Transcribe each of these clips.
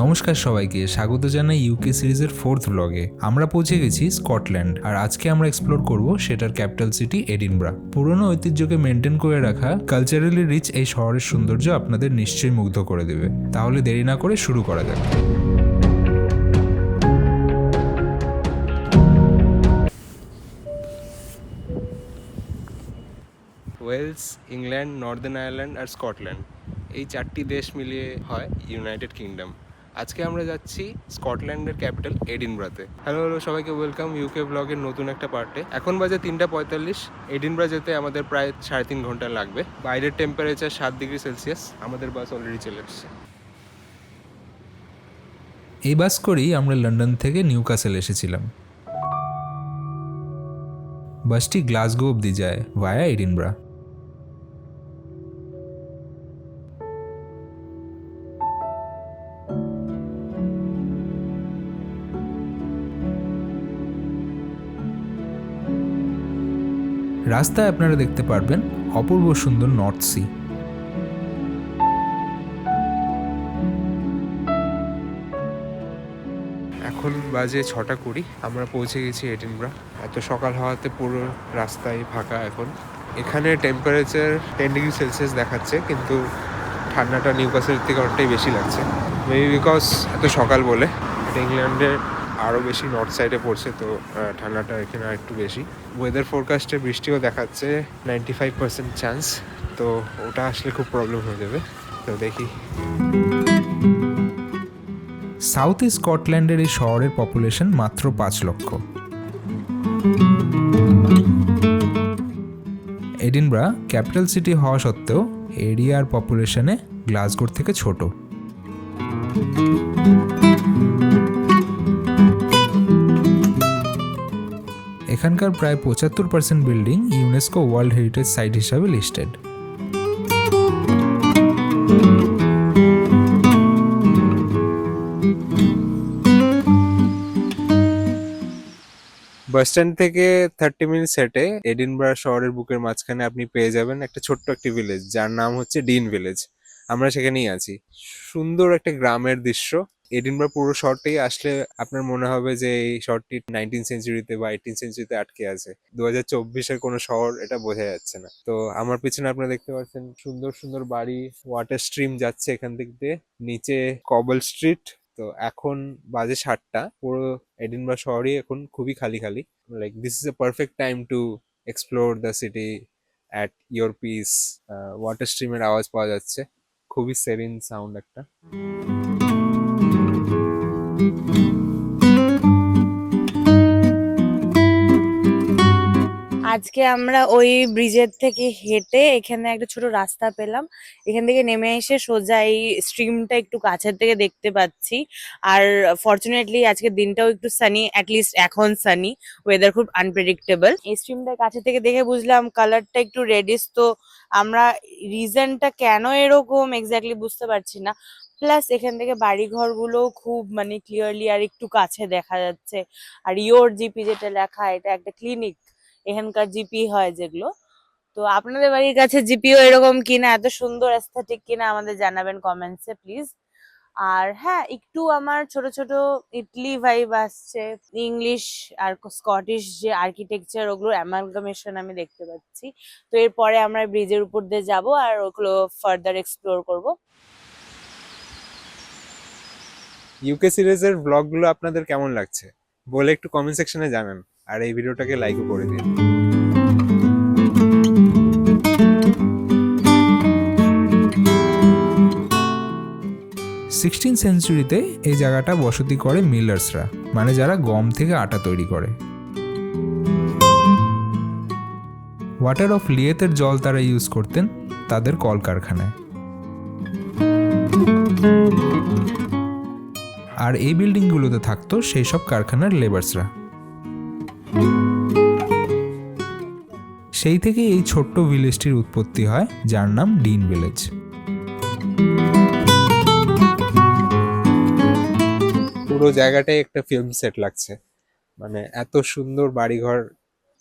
নমস্কার সবাইকে, স্বাগত জানাই ইউকে সিরিজের 4th ব্লগে। আমরা পৌঁছে গেছি স্কটল্যান্ড, আর আজকে আমরা এক্সপ্লোর করব সেটার ক্যাপিটাল সিটি এডিনব্রা। পুরনো ঐতিহ্যকে মেনটেন করে রাখা কালচারালি রিচ এই শহরের সৌন্দর্য আপনাদের নিশ্চয়ই মুগ্ধ করে দেবে। তাহলে দেরি না করে শুরু করা যাক। ওয়েলস, ইংল্যান্ড, নর্দার্ন আয়ারল্যান্ড আর স্কটল্যান্ড, এই চারটি দেশ মিলিয়ে হয় ইউনাইটেড কিংডম। আজকে আমরা যাচ্ছি স্কটল্যান্ডের ক্যাপিটাল এডিনব্রাতে। হ্যালো সবাইকে, ওয়েলকাম ইউকে ব্লগের নতুন একটা পার্টে। এখন বাজে 3:45। এডিনব্রা যেতে আমাদের প্রায় 3.5 ঘন্টা লাগবে। বাইরের টেম্পারেচার 7°C। আমাদের বাস অলরেডি চলে এসছে। এই বাস করেই আমরা লন্ডন থেকে নিউক্যাসল এসেছিলাম। বাসটি গ্লাসগো অব্দি যায় ভায়া এডিনব্রা। রাস্তায় আপনারা দেখতে পারবেন অপূর্ব সুন্দর নর্থ সি। এখন বাজে 6:20। আমরা পৌঁছে গেছি এডিনব্রা। এত সকাল হওয়াতে পুরো রাস্তায় ফাঁকা। এখন এখানে টেম্পারেচার 10°C দেখাচ্ছে, কিন্তু ঠান্ডাটা নিউক্যাসলের থেকে অনেকটাই বেশি লাগছে। মেবি বিকজ এত সকাল বলে। এটা ইংল্যান্ডের আরও বেশি নর্থ সাইডে পড়ছে, তো ঠান্ডাটা এখানে আর একটু বেশি। ওয়েদার ফোরকাস্টে বৃষ্টিও দেখাচ্ছে 95% চান্স, তো ওটা আসলে খুব প্রবলেম হয়ে যাবে। তো দেখি। সাউথ ইস্ট স্কটল্যান্ডের এই শহরের পপুলেশন মাত্র 5 লক্ষ। এডিনব্রা ক্যাপিটাল সিটি হওয়া সত্ত্বেও এরিয়া আর পপুলেশনে গ্লাসগোর থেকে ছোট। এখানকার প্রায় 75% building UNESCO world heritage site হিসাবে লিস্টেড। বাস স্ট্যান্ড থেকে 30 মিনিট হেঁটে এডিনব্রা শহরের বুকের মাঝখানে আপনি পেয়ে যাবেন একটা ছোট্ট একটি ভিলেজ, যার নাম হচ্ছে ডিন ভিলেজ। আমরা সেখানেই আছি। সুন্দর একটা গ্রামের দৃশ্য। এডিনব্রা পুরো শহরটাই আসলে আপনার মনে হবে যে এই শহরটি 19th সেঞ্চুরিতে বা 18th সেঞ্চুরিতে আটকে আছে। 2024-এর কোনো শহর এটা বোঝা যাচ্ছে না। তো আমার পিছনে আপনারা দেখতে পাচ্ছেন সুন্দর সুন্দর বাড়ি, ওয়াটার স্ট্রিম যাচ্ছে এখান থেকে, নিচে কবল স্ট্রিট। তো এখন বাজে 7টা। পুরো এডিনব্রা শহরই এখন খুবই খালি খালি। Like this is a perfect time to explore the city at your peace. Water স্ট্রিমের আওয়াজ পাওয়া যাচ্ছে, খুবই সেরিন সাউন্ড একটা। আজকে আমরা ওই ব্রিজের থেকে হেঁটে এখানে একটা ছোট রাস্তা পেলাম। এখান থেকে নেমে এসে সোজা এই স্ট্রিমটা একটু কাছের থেকে দেখতে পাচ্ছি। আর ফরচুনেটলি আজকে দিনটাও একটু সানি, অ্যাটলিস্ট এখন সানি। ওয়েদার খুব আনপ্রেডিক্টেবল। এই স্ট্রিমটা কাছে থেকে দেখে বুঝলাম কালারটা একটু রেডিশ। তো আমরা রিজনটা কেন এরকম এক্স্যাক্টলি বুঝতে পারছি না। প্লাস এখান থেকে বাড়িঘরগুলো খুব ক্লিয়ারলি আর একটু কাছে দেখা যাচ্ছে। আর ইয়োর জিপি যেটা লেখা, এটা একটা ক্লিনিক, এখানকার জিপি হয় যেগুলো। তো আপনাদের বাড়ির কাছে জিপিও এরকম কিনা, এত সুন্দর অ্যাস্থেটিক কিনা আমাদের জানাবেন কমেন্টসে প্লিজ। আর হ্যাঁ, একটু আমার ছোট ছোট ইটলি ভাইব আসছে। ইংলিশ আর স্কটিশ যে আর্কিটেকচার, ওগুলোর অ্যামালগামেশন আমি দেখতে পাচ্ছি। তো এরপরে আমরা ব্রিজের উপর দিয়ে যাবো আর ওগুলো ফার্দার এক্সপ্লোর করব। ইউকে সিরিজের ব্লগগুলো আপনাদের কেমন লাগছে বলে একটু কমেন্ট সেকশনে জানান, আর এই ভিডিওটাকে লাইকও করে দিন। 16th সেঞ্চুরিতে এই জায়গাটা বসতি করে মিলার্সরা, মানে যারা গম থেকে আটা তৈরি করে। ওয়াটার অফ লিয়েতের জল তারা ইউজ করতেন তাদের কলকারখানায়। আর এই বিল্ডিংগুলোতে থাকতো সেই সব কারখানার লেবার্সরা। সেই থেকে এই ছোট্ট ভিলেজটির উৎপত্তি হয়, যার নাম ডিন ভিলেজ। পুরো জায়গাটাই একটা ফিল্ম সেট লাগছে। মানে এত সুন্দর বাড়িঘর,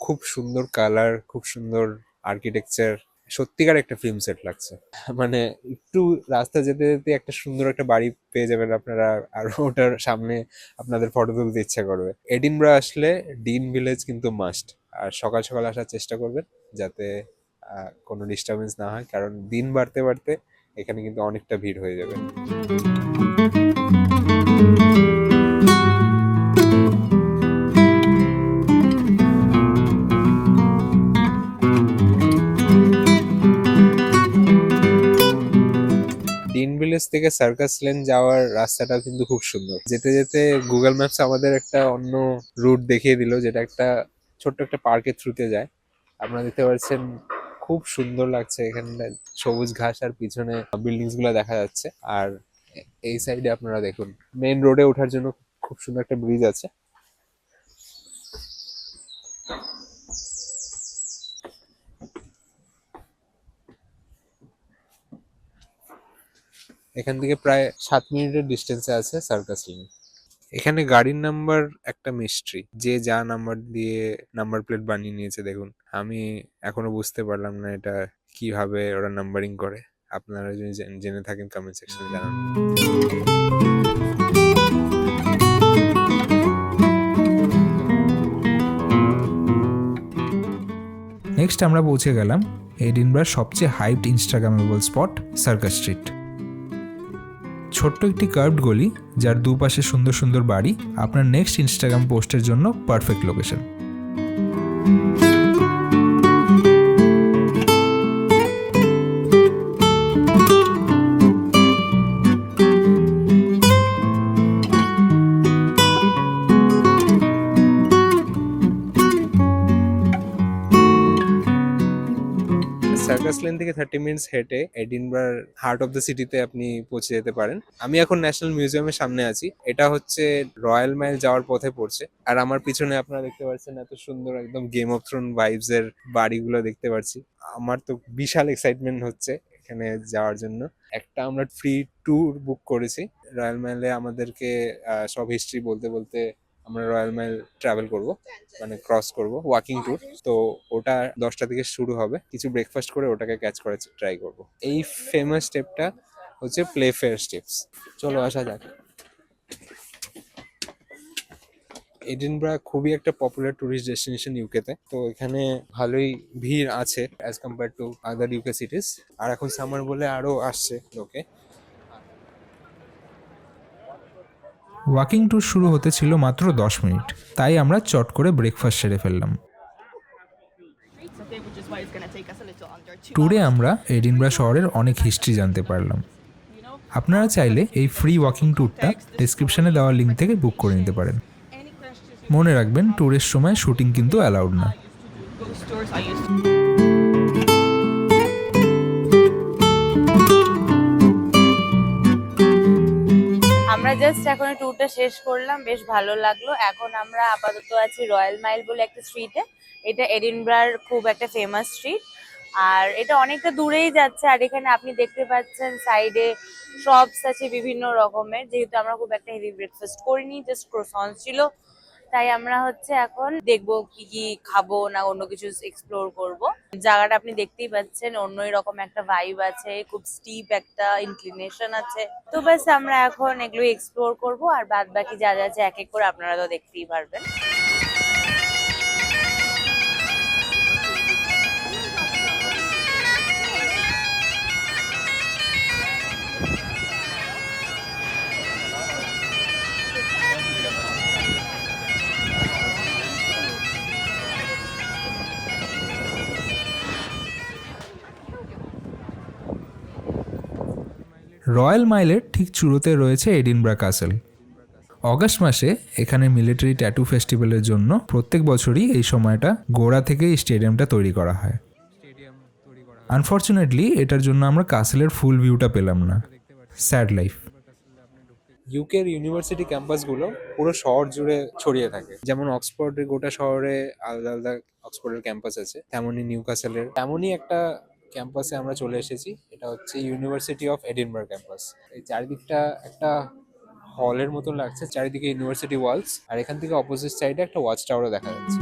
খুব সুন্দর কালার, খুব সুন্দর আর্কিটেকচার, সত্যিকার একটা ফিল্ম সেট লাগছে। মানে একটু রাস্তা যেতে যেতে একটা সুন্দর একটা বাড়ি পেয়ে যাবেন আপনারা, আর ওটার সামনে আপনাদের ফটো তুলতে ইচ্ছা করবে। এডিনবরা আসলে ডিন ভিলেজ কিন্তু মাস্ট। আর সকাল সকাল আসার চেষ্টা করবেন যাতে কোনো ডিস্টারবেন্স না হয়, কারণ দিন বাড়তে বাড়তে এখানে কিন্তু অনেকটা ভিড় হয়ে যাবে। ডিন ভিলেজ থেকে সার্কাস লেন যাওয়ার রাস্তাটাও কিন্তু খুব সুন্দর। যেতে যেতে গুগল ম্যাপস আমাদের একটা অন্য রুট দেখিয়ে দিল, যেটা একটা ছোট্ট একটা পার্কের থ্রুতে যায়। আপনারা দেখতে পাচ্ছেন খুব সুন্দর লাগছে এখানটা, সবুজ ঘাস আর পিছনে বিল্ডিংস গুলো দেখা যাচ্ছে। আর এই সাইডে আপনারা দেখুন মেইন রোডে ওঠার জন্য খুব সুন্দর একটা ব্রিজ আছে। এখান থেকে প্রায় 7 মিনিটের ডিস্টেন্সে আছে সার্কাস লেন। এখানে গাড়ির নাম্বার একটা মিস্ট্রি, যে যা নাম্বার দিয়ে নাম্বার প্লেট বানিয়ে নিয়েছে দেখুন। আমি এখনো বুঝতে পারলাম না এটা কিভাবে ওরা নাম্বারিং করে। আপনারা যদি জেনে থাকেন কমেন্ট সেকশনে জানান। নেক্সট আমরা পৌঁছে গেলাম এডিনবরার সবচেয়ে হাইপড ইনস্টাগ্রামেবল স্পট সার্কাস স্ট্রিট। ছোট্ট একটি কার্ভড গলি যার দুপাশে সুন্দর সুন্দর বাড়ি আপনার নেক্সট ইনস্টাগ্রাম পোস্টের জন্য পারফেক্ট লোকেশন। সার্কাস লেন থেকে 30 মিনিটস হেঁটে এডিনবরার হার্ট অফ দ্য সিটিতে আপনি পৌঁছে যেতে পারেন। আমি এখন ন্যাশনাল মিউজিয়ামের সামনে আছি। এটা হচ্ছে রয়্যাল মাইল যাওয়ার পথে পড়ছে। আর আমার পিছনে আপনারা দেখতে পাচ্ছেন এত সুন্দর একদম গেম অফ থ্রোন ভাইবস এর বাড়িগুলো দেখতে পাচ্ছি। আমার তো বিশাল এক্সাইটমেন্ট হচ্ছে এখানে যাওয়ার জন্য। একটা আমরা ফ্রি ট্যুর বুক করেছি রয়্যাল মাইলে। আমাদেরকে সব হিস্ট্রি বলতে বলতে আমরা রয়্যাল মাইল ট্রাভেল করব, মানে ক্রস করব, ওয়াকিং ট্যুর। তো ওটা 10টা থেকে শুরু হবে। কিছু ব্রেকফাস্ট করে ওটাকে ক্যাচ করার ট্রাই করব। এই ফেমাস স্টেপটা হচ্ছে প্লে ফেয়ার স্টেপস। চলো আসা যাক। এডিনবরা খুবই একটা পপুলার টুরিস্ট ডেস্টিনেশন ইউকেতে। তো এখানে ভালোই ভিড় আছে as compare to other UK cities. আর এখন সামার বলে আরো আসছে লোকে। ওয়াকিং ট্যুর শুরু হতে ছিল মাত্র 10 মিনিট, তাই আমরা চট করে ব্রেকফাস্ট সেরে ফেললাম। ট্যুরে আমরা এডিনবরা শহরের অনেক হিস্ট্রি জানতে পারলাম। আপনারা চাইলে এই ফ্রি ওয়াকিং ট্যুরটা ডেসক্রিপশনে দেওয়া লিঙ্ক থেকে বুক করে নিতে পারেন। মনে রাখবেন ট্যুরের সময় শুটিং কিন্তু অ্যালাউড না। আমরা জাস্ট এখন ট্যুরটা শেষ করলাম, বেশ ভালো লাগলো। এখন আমরা আপাতত আছি রয়্যাল মাইল বলে একটা স্ট্রিটে। এটা এডিনবরার খুব একটা ফেমাস স্ট্রিট, আর এটা অনেকটা দূরেই যাচ্ছে। আর এখানে আপনি দেখতে পাচ্ছেন সাইডে শপস আছে বিভিন্ন রকমের। যেহেতু আমরা খুব একটা হেভি ব্রেকফাস্ট করিনি, জাস্ট ক্রোসন্স ছিল, তাই আমরা হচ্ছে এখন দেখবো কি কি খাবো না অন্য কিছু এক্সপ্লোর করব। জায়গাটা আপনি দেখতেই পাচ্ছেন অন্যই রকম একটা ভাইব আছে, খুব স্টিপ একটা ইনক্লিনেশন আছে। তো ব্যাস আমরা এখন এগুলো এক্সপ্লোর করব, আর বাদ বাকি যা যা আছে এক এক করে আপনারা তো দেখতেই পারবেন। রয়্যাল মাইলের ঠিক চূড়োতে রয়েছে এডিনবরা ক্যাসেল। অগাস্ট মাসে এখানে মিলিটারি ট্যাটু ফেস্টিভ্যালের জন্য প্রত্যেক বছরই এই সময়টা গোড়া থেকে এই স্টেডিয়ামটা তৈরি করা হয়। আনফর্চুনেটলি এটার জন্য আমরা ক্যাসেলের ফুল ভিউটা পেলাম না। Sad life. ইউকের ইউনিভার্সিটি ক্যাম্পাসগুলো পুরো শহর জুড়ে ছড়িয়ে থাকে। যেমন অক্সফোর্ডের গোটা শহরে আলাদা আলাদা অক্সফোর্ডের ক্যাম্পাস আছে, তেমনই নিউক্যাসলের তেমনই একটা ক্যাম্পাসে আমরা চলে এসেছি। এটা হচ্ছে ইউনিভার্সিটি অফ এডিনবরা ক্যাম্পাস। এই চারিদিকটা একটা হলের মতো লাগছে, চারিদিকে ইউনিভার্সিটি ওয়ালস। আর এখান থেকে অপোজিট সাইডে একটা ওয়াচ টাওয়ারও দেখা যাচ্ছে।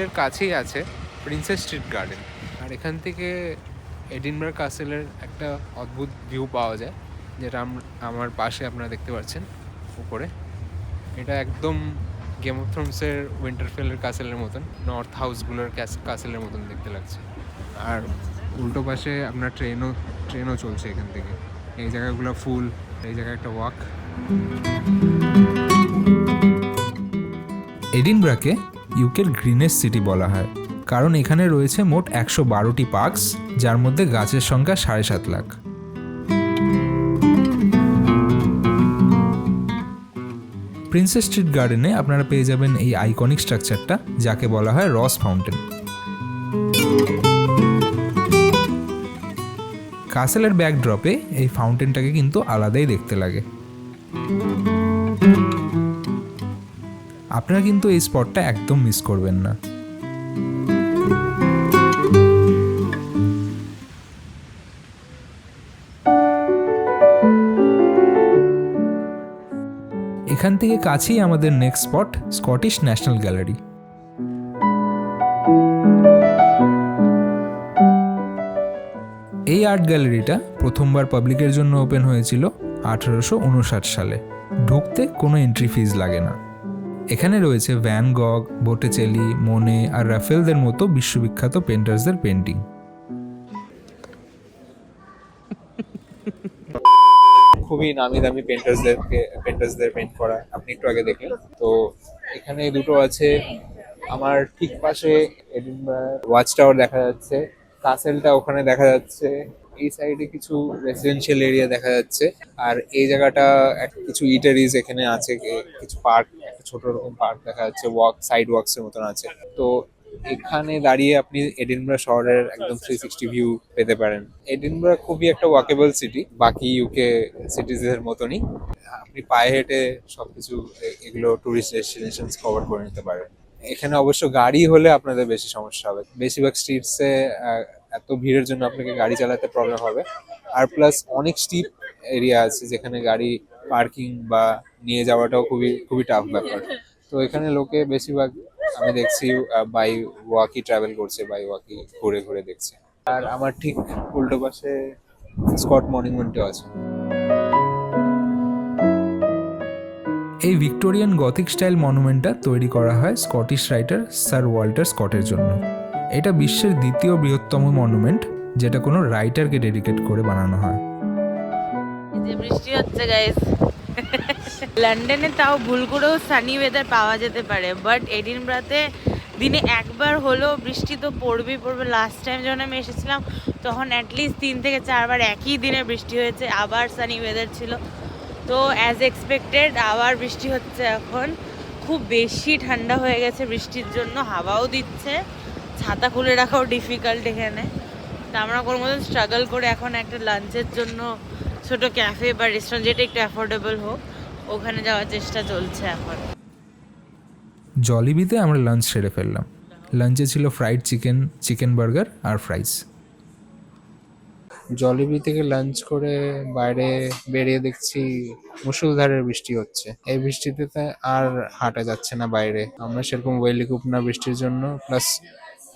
স্টেশনের কাছেই আছে প্রিন্সেস স্ট্রিট গার্ডেন, আর এখান থেকে এডিনবরা ক্যাসেলের একটা অদ্ভুত ভিউ পাওয়া যায়, যেটা আমার পাশে আপনারা দেখতে পাচ্ছেন উপরে। এটা একদম গেম অফ থ্রোনসের উইন্টারফেলের ক্যাসেলের মতন, নর্থ হাউসগুলোর ক্যাসেলের মতন দেখতে লাগছে। আর উল্টো পাশে আপনার ট্রেনও চলছে এখান থেকে। এই জায়গাগুলো ফুল, এই জায়গায় একটা ওয়াক। এডিনব্রাকে ইউকের গ্রিনেস্ট সিটি বলা হয়, কারণ এখানে রয়েছে মোট 112টি পার্কস, যার মধ্যে গাছের সংখ্যা 7.5 লাখ। প্রিন্সেস স্ট্রিট গার্ডেনে আপনারা পেয়ে যাবেন এই আইকনিক স্ট্রাকচারটা, যাকে বলা হয় রস ফাউন্টেন। কাসেলের ব্যাকড্রপে এই ফাউন্টেনটাকে কিন্তু আলাদাই দেখতে লাগে। আপনারা কিন্তু এই স্পটটা একদম মিস করবেন না। এখান থেকে কাছেই আমাদের next spot Scottish national gallery. এই আর্ট গ্যালারিটা প্রথমবার পাবলিকের জন্য ওপেন হয়েছিল 1859 সালে। ঢুকতে কোনো এন্ট্রি ফিজ লাগে না। এখানে রয়েছে ভ্যান গগ, বোটেচেলি, মোনে আর রাফেলদের মতো বিশ্ববিখ্যাত পেন্টার্সদের পেন্টিং। খুবই নামি দামি পেন্টার্সদের পেন্ট করা আপনি একটু আগে দেখলেন। তো এখানে দুটো আছে। আমার ঠিক পাশে এডিনবরা ওয়াচ টাওয়ার দেখা যাচ্ছে, কাসেলটা ওখানে দেখা যাচ্ছে, এই সাইডে কিছু রেসিডেন্সিয়াল এরিয়া দেখা যাচ্ছে, আর এই জায়গাটা কিছু ইটারিজ এখানে আছে, কিছু পার্ক, একটা ছোট রকম পার্ক দেখা যাচ্ছে, সাইড ওয়াকস এর মতন আছে। তো এখানে দাঁড়িয়ে আপনি এডিনবরা শহরের একদম 360 ভিউ পেতে পারেন। এডিনবরা খুবই একটা ওয়াকেবল সিটি, বাকি ইউকে সিটিজের মতনই। আপনি পায়ে হেঁটে সবকিছু এগুলো টুরিস্ট ডেস্টিনেশন কভার করে নিতে পারেন। এখানে অবশ্য গাড়ি হলে আপনাদের বেশি সমস্যা হবে। বেশিরভাগ স্ট্রিটসে এত ভিড়ের জন্য আপনাকে গাড়ি চালাতে প্রবলেম হবে। আর প্লাস অনেক স্টিপ এরিয়া আছে যেখানে গাড়ি পার্কিং বা নিয়ে যাওয়াটাও খুবই খুবই টাফ ব্যাপার। তো এখানে লোকে বেশিরভাগ আমি দেখছি বাই ওয়াকি ট্রাভেল করছে, বাই ওয়াকি ঘুরে ঘুরে দেখছে। আর আমার ঠিক উল্টো পাশে স্কট মনুমেন্টও আছে। এই ভিক্টোরিয়ান গথিক স্টাইল মনুমেন্টটা তৈরি করা হয় স্কটিশ রাইটার স্যার ওয়াল্টার স্কটের জন্য। এটা বিশ্বের দ্বিতীয় বৃহত্তম মনুমেন্ট, যেটা কোনো রাইটারকে ডেডিকেট করে বানানো হয়। যে বৃষ্টি হচ্ছে গাইস, লন্ডনে তাও ভুল করেও সানি ওয়েদার পাওয়া যেতে পারে, বাট এডিনবরাতে দিনে একবার হলেও বৃষ্টি তো পড়বে। লাস্ট টাইম যখন আমি এসেছিলাম তখন অ্যাটলিস্ট 3 থেকে 4 বার একই দিনে বৃষ্টি হয়েছে, আবার সানি ওয়েদার ছিল। তো অ্যাজ এক্সপেক্টেড আবার বৃষ্টি হচ্ছে এখন। খুব বেশি ঠান্ডা হয়ে গেছে বৃষ্টির জন্য, হাওয়াও দিচ্ছে, ছাতা খুলে রাখাও ডিফিকাল্ট এখানে। তা আমরা কোনো মতো স্ট্রাগল করে এখন একটা লাঞ্চের জন্য ছোট ক্যাফে বা রেস্টুরেন্ট, যেটা একটু অ্যাফোর্ডেবল হোক, ওখানে যাওয়ার চেষ্টা চলছে এখন। জলিবিতে আমরা লাঞ্চ সেরে ফেললাম। লাঞ্চে ছিল ফ্রাইড চিকেন, চিকেন বার্গার আর ফ্রাইস। জলিবি থেকে লাঞ্চ করে বাইরে বেরিয়ে দেখছি মুষলধারের বৃষ্টি হচ্ছে। এই বৃষ্টিতে আর হাঁটা যাচ্ছে না বাইরে। আমরা সেরকম ওয়েল ইকুইপড না বৃষ্টির জন্য, প্লাস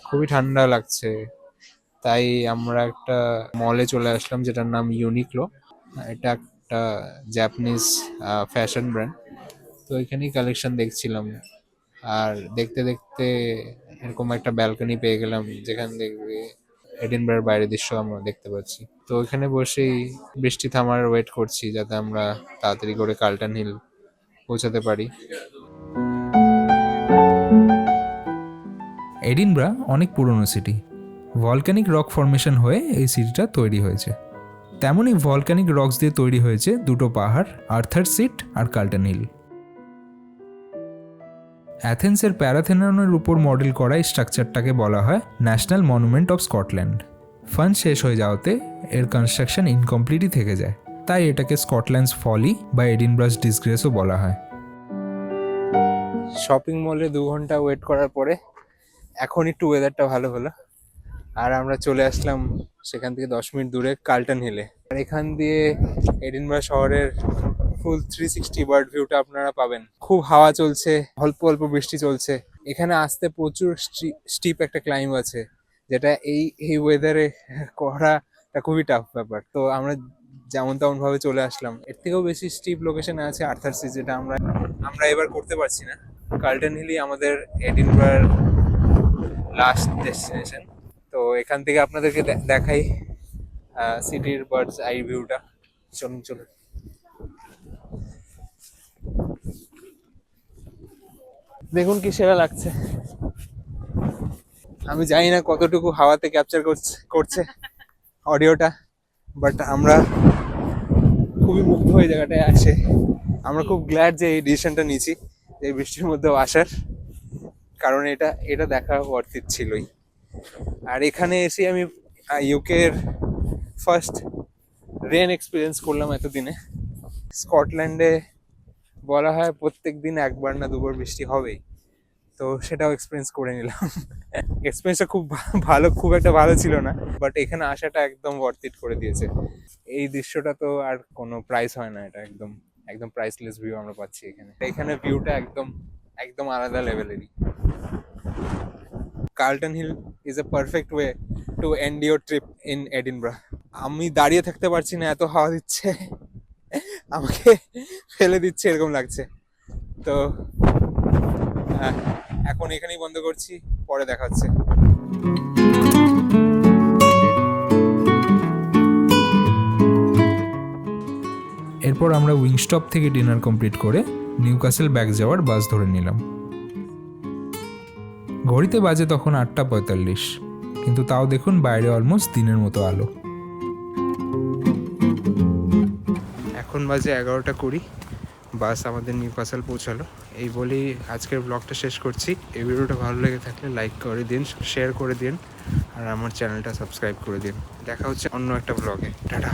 খুবই ঠান্ডা লাগছে। তাই আমরা একটা মলে চলে আসলাম যেটার নাম ইউনিক্লো। এটা একটা জাপানিজ ফ্যাশন ব্র্যান্ড। তো এখানেই কালেকশন দেখছিলাম, আর দেখতে দেখতে এরকম একটা ব্যালকনি পেয়ে গেলাম যেখান থেকে এডিনবরার বাইরের দৃশ্য আমরা দেখতে পাচ্ছি। তো এখানে বসেই বৃষ্টি থামার ওয়েট করছি, যাতে আমরা তাড়াতাড়ি করে কার্লটন হিল পৌঁছাতে পারি। এডিনবরা অনেক পুরনো সিটি। ভলক্যানিক রক ফর্মেশন হয়ে এই সিটিটা তৈরি হয়েছে। তেমনই ভলক্যানিক রক্স দিয়ে তৈরি হয়েছে দুটো পাহাড়, আর্থার সিট আর কার্লটন হিল। অ্যাথেন্সের প্যারাথেননের উপর মডেল করা এই স্ট্রাকচারটাকে বলা হয় national monument of Scotland. Fund শেষ হয়ে যাওয়াতে এর কনস্ট্রাকশন ইনকমপ্লিটই থেকে যায়, তাই এটাকে স্কটল্যান্ডস ফলি বা এডিনব্রাস ডিসগ্রেসও বলা হয়। শপিং মলে 2 ঘন্টা ওয়েট করার পরে এখন একটু ওয়েদারটা ভালো হলো, আর আমরা চলে আসলাম সেখান থেকে 10 মিনিট দূরে কার্লটন হিলে। আর এখান দিয়ে এডিনবরা শহরের ফুল 360 বার্ড ভিউটা আপনারা পাবেন। খুব হাওয়া চলছে, অল্প অল্প বৃষ্টি চলছে, এখানে আসতে প্রচুর স্টিপ একটা ক্লাইম্ব আছে, যেটা এই ওয়েদারে করাটা খুবই টাফ ব্যাপার। তো আমরা যেমন তেমন ভাবে চলে আসলাম। এর থেকেও বেশি স্টিপ লোকেশনে আছে আর্থার সিট, যেটা আমরা এবার করতে পারছি না। কার্লটন হিলই আমাদের এডিনবরার লাস্ট ডেস্টিনেশন। তো এখান থেকে আপনাদেরকে দেখাই সিটির বার্ডস আই ভিউটা। চলুন চলুন। দেখুন কি সেরা লাগছে। আমি জানি না কতটুকু হাওয়াতে ক্যাপচার করছে অডিওটা, বাট আমরা খুবই মুগ্ধ হয়ে জায়গাটায় আসে। আমরা খুব গ্ল্যাড যে এই ডিসিশনটা নিয়েছি এই বৃষ্টির মধ্যেও আসার, কারণ এটা দেখা ওয়ার্থ ইট ছিলই। আর এখানে এসে আমি ইউকে এর ফার্স্ট রেন এক্সপিরিয়েন্স করলাম এতদিনে। স্কটল্যান্ডে বলা হয় প্রত্যেক দিন একবার না দুবার বৃষ্টি হবেই, তো সেটাও এক্সপিরিয়েন্স করে নিলাম। এক্সপিরিয়েন্সটা খুব একটা ভালো ছিল না, বাট এখানে আসাটা একদম ওয়ার্থ ইট করে দিয়েছে। এই দৃশ্যটা তো আর কোনো প্রাইস হয় না, এটা একদম একদম প্রাইসলেস ভিউ আমরা পাচ্ছি এখানে ভিউটা একদম আলাদা লেভেলেরই। Carlton hill is a perfect way to end your trip in Edinburgh. আমি দাঁড়িয়ে থাকতে পারছি না, এত হাওয়া দিচ্ছে, আমাকে ফেলে দিচ্ছে এরকম লাগছে। তো এখন এখানেই বন্ধ করছি, পরে দেখা হচ্ছে। এরপর আমরা উইংস্টপ থেকে ডিনার কমপ্লিট করে নিউক্যাসল ব্যাক যাওয়ার বাস ধরে নিলাম। ঘড়িতে বাজে তখন 8:45, কিন্তু তাও দেখুন বাইরে অলমোস্ট দিনের মতো আলো। এখন বাজে 11:20, বাস আমাদের নিউক্যাসল পৌঁছালো। এই বলেই আজকের ব্লগটা শেষ করছি। এই ভিডিওটা ভালো লেগে থাকলে লাইক করে দিন, শেয়ার করে দিন, আর আমার চ্যানেলটা সাবস্ক্রাইব করে দিন। দেখা হচ্ছে অন্য একটা ব্লগে। টাটা।